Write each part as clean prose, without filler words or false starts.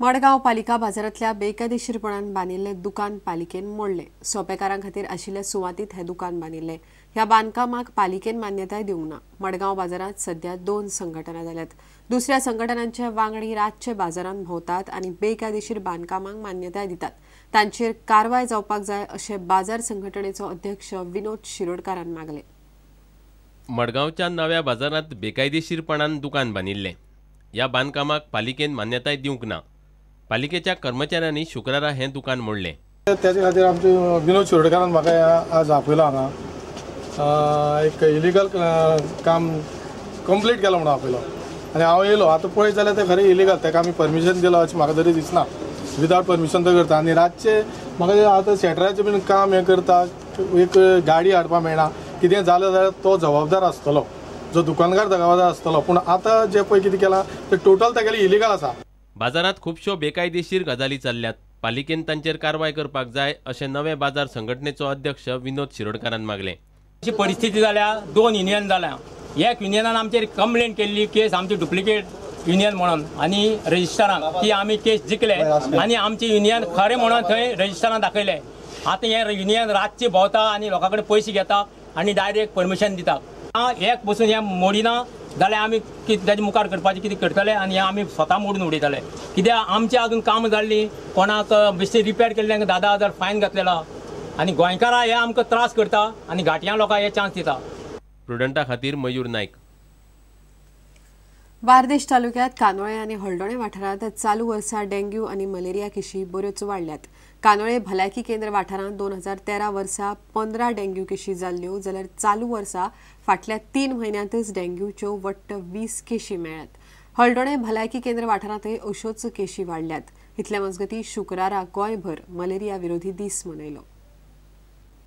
मडगांव पालिका बाजारातल्या बेकायदेशीरपणान बांदिल्ले दुकान पालिकेन मोडले। सोपेकारां खातीर आशिल्ल्या सुवातीत हे दुकान बांदिल्ले। ह्या बांदकामाक पालिकेन मान्यताय दिवंक ना। मडगांव बाजारात सध्या 2 संघटना जाल्यात। दुसऱ्या संघटनांचे वांगडी रातचे बाजारांत भोंवतात आनी बेकायदेशीर बांदकामांक मान्यताय दितात। तांचेर कारवाय जावपाक जाय अशें बाजार संघटनेचो अध्यक्ष विनोद शिरोडकारान मागले। मडगांवच्या नव्या बाजारात बेकायदेशीरपणान दुकान बांदिल्ले। ह्या बांदकामाक पालिकेन मान्यताय दिवंक ना। पालिकेच्या कर्मचाऱ्यांनी शुक्रारा हे दुकान मोडले। त्याच्या खातीर आमचे विनोद शिरोडकारान म्हाका आज आपयलो हांगा एक इलिगल काम कंप्लीट केलो म्हणून आपयलो आनी हांव येयलो। आतां पळयत जाल्यार ते खरें इलिगल, ताका आमी परमिशन दिलो अशें म्हाका तरी दिसना। विदावट परमिशन तो करता आनी रातचे म्हाका आतां शेटराचें बीन काम हें करता, एक गाडी हाडपाक मेळना। कितें जालें जाल्यार तो जबाबदार आसतलो, जो दुकानदार जबाबदार आसतलो। पूण आतां जे पळय कितें केलां तें टोटल तागेलें इलिगल आसा। बाजारात खुबश्यो बेकायदेशीर गजाली चल्ल्यात। पालिकेन तांचेर कारवाय करपाक जाय अशें नवे बाजार संघटनेचो अध्यक्ष विनोद शिरोडकारान मागले। अशी परिस्थिती जाल्या, 2 युनियन जाल्या। एक युनियनान आमचेर कंप्लेंट केल्ली, केस आमची डुप्लिकेट युनियन म्हणून आनी रजिस्टरान ती आमी केस जिखले आनी आमचे युनियन खरें म्हणून थंय रजिस्टरान दाखयले। आतां हे युनियन रातचे भोंवता आनी लोकां कडेन पयशे घेता आनी डायरेक्ट परमिशन दिता। एक बसून हे मोडिना जाल्यार आमी ताजे मुखार करपाचें कितें करतले आनी आमी स्वता मोडून उडयतले। कित्याक आमची अजून काम जाल्ली, कोणाक बेश्टे रिपेर केल्ले 10,000 फायन घातलेला आनी गोंयकारां हे आमकां त्रास करता आनी घाटिया लोकांक हे चान्स दिता। प्रुडंटा खातीर मयूर नायक। बार्देश तालुक्यात कानोळे आनी हळदोणे वाठारांत चालू वर्सा डेंग्यू आनी मलेरिया केशी बऱ्योच वाडल्यात। कानोळे भलायकी केंद्र वाठारांत 2013 वर्सा 15 डेंग्यू केशी जाल्ल्यो, जाल्यार चालू वर्सा फाटल्या 3 म्हयन्यांतच डेंग्यूच्यो वट्ट 20 केशी मेळ्ळ्यात। हळदोणे भलायकी केंद्र वाठारांतय अश्योच केशी वाडल्यात। इतले मजगतीं शुक्रारा गोंयभर मलेरिया विरोधी दीस मनयलो।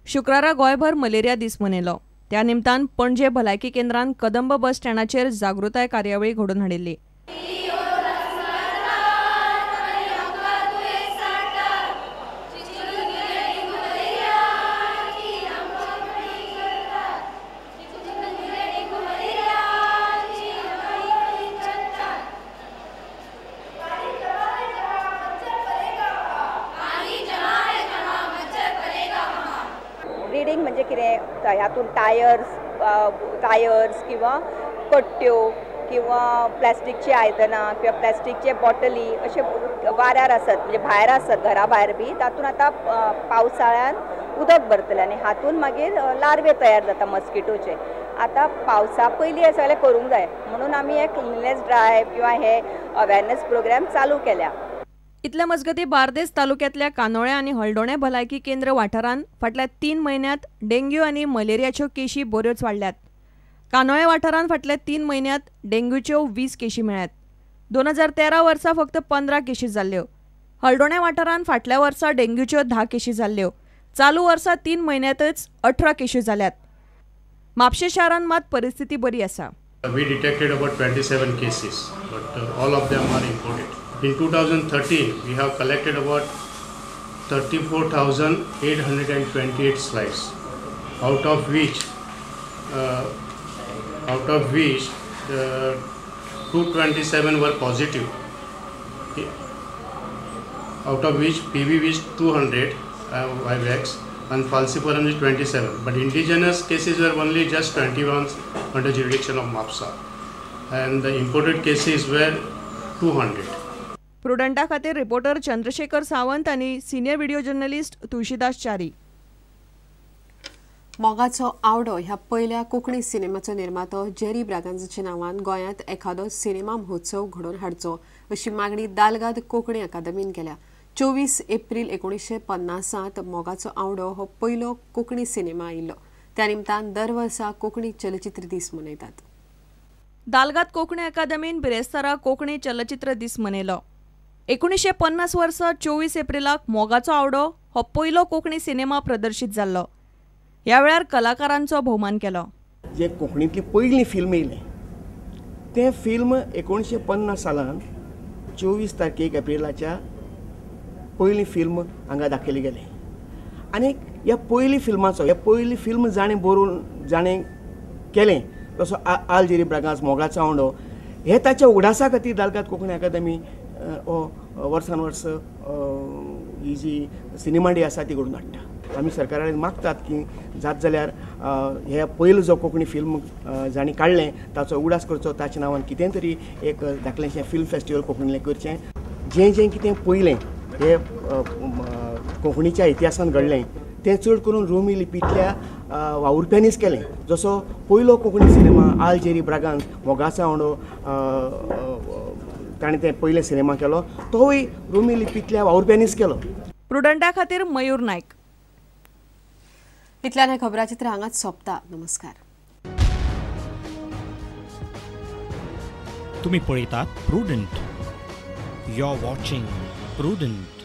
शुक्रारा गोंयभर मलेरिया दीस मनयलो। त्या निमतान पणजे भलायकी केंद्रान कदंब बस स्टँडाचेर जागृताय कार्यावळी घडोवन हाडिल्ली। ब्रिडींग म्हणजे कितें, ह्यातून टायर्स किंवा कट्ट्यो किंवा प्लास्टिकची आयदनां किंवा प्लास्टिकचे बॉटली अशे वाऱ्यार आसत, म्हणजे भायर आसत, घरा भायर बी। तातूंत आतां पावसाळ्यान उदक भरतलें आनी हातून मागीर लार्वे तयार जाता मस्किटोचे। आतां पावसा पयलीं हे सगळें करूंक जाय म्हणून आमी एक क्लिननेस ड्रायव्ह किंवा हे अवेरनेस प्रोग्राम चालू केल्या। इतले मजगती बार्देस तालुक्यातल्या कानोळे आनी हळदोणे भलायकी केंद्र वाठारांत फाटल्या 3 म्हयन्यांत डेंग्यू आनी मलेरियाच्यो केशी बऱ्योच वाडल्यात। कानोळे वाठारांत फाटल्या 3 म्हयन्यांत डेंग्यूच्यो 20 केशी मेळ्ळ्यात। 2013 वर्सा फक्त 15 केशी जाल्ल्यो। हळदोणे वाठारांत फाटल्या वर्सा डेंग्यूच्यो 10 केशी जाल्ल्यो। चालू वर्सा 3 म्हयन्यांतच 18 केशी जाल्यात। म्हापशे शारांत मात परिस्थिती बरी आसा। We detected about 27 cases, but all of them are imported. In 2013, we have collected about 34,828 slides, out of which 227 were positive, out of which PBV is 200 IVX and falciparum is 27. But indigenous cases were only just 21 under jurisdiction of MAPSA, and the imported cases were 200. प्रुडंटा खातीर reporter Chandrashekhar Sawant आनी senior video journalist Tulshidas Chari. मोगाचो आवडो ह्या पयल्या Konkani सिनेमाचो निर्मातो Jerry ब्रागांझाच्या नांवान गोंयांत एखादो cinema महोत्सव घडोवन हाडचो अशी मागणी दालगाद कोंकणी अकादमीन केल्या। 24 एप्रील 1950 मोगाचो आवडो हो पयलो कोंकणी सिनेमा आयिल्लो। त्या निमतान दर वर्सा कोंकणी चलचित्र दीस मनयतात। दालगाद कोंकणी अकादमीन बिरेस्तारा कोंकणी चलचित्र दीस मनयलो। 1950 वर्सा 24 एप्रिलाक मोगाचो आवडो हो पयलो कोंकणी सिनेमा प्रदर्शीत जाल्लो। ह्या वेळार कलाकारांचो भोवमान केलो। जे कोंकणीतली पयली फिल्म येयलें तें फिल्म 1950 सालान 24 तारखेक एप्रिलाच्या पयली फिल्म हांगा दाखयली गेली। आनी ह्या पयली फिल्म जाणें बरोवन जाणें केलें तसो आल जेरी ब्रागांझ मोगाचो आवडो हे ताच्या उगडासा खातीर दालगाद कोंकणी अकादमी हो वर्सान वर्स ही जी सिनेमा डे आसा ती घडोवन हाडटा. आमी सरकारा कडेन मागतात की जात जाल्यार हे पयलो जो कोंकणी फिल्म जाणी काडलें ताचो उगडास करचो, ताच्या नांवान कितें तरी एक धाकलेंशें फिल्म फेस्टिवल कोंकणीलें करचें. जें जें कितें पयलें हे कोंकणीच्या इतिहासान घडलें तें चड करून रोमी लिपींतल्या वावुरप्यांनीच केलें. जसो पयलो कोंकणी सिनेमा आल जेरी ब्रागान मोगासा वांगडो ताणें तें पयलें सिनेमा केलो, तोवूय रोमी लिपींतल्या वावुरप्यांनीच केलो. प्रुडंटा खातीर मयूर नायक. इतल्यान हे खबराचित्र हांगाच सोंपता. नमस्कार. तुम्ही पळयतात Prudent. You are watching prudent.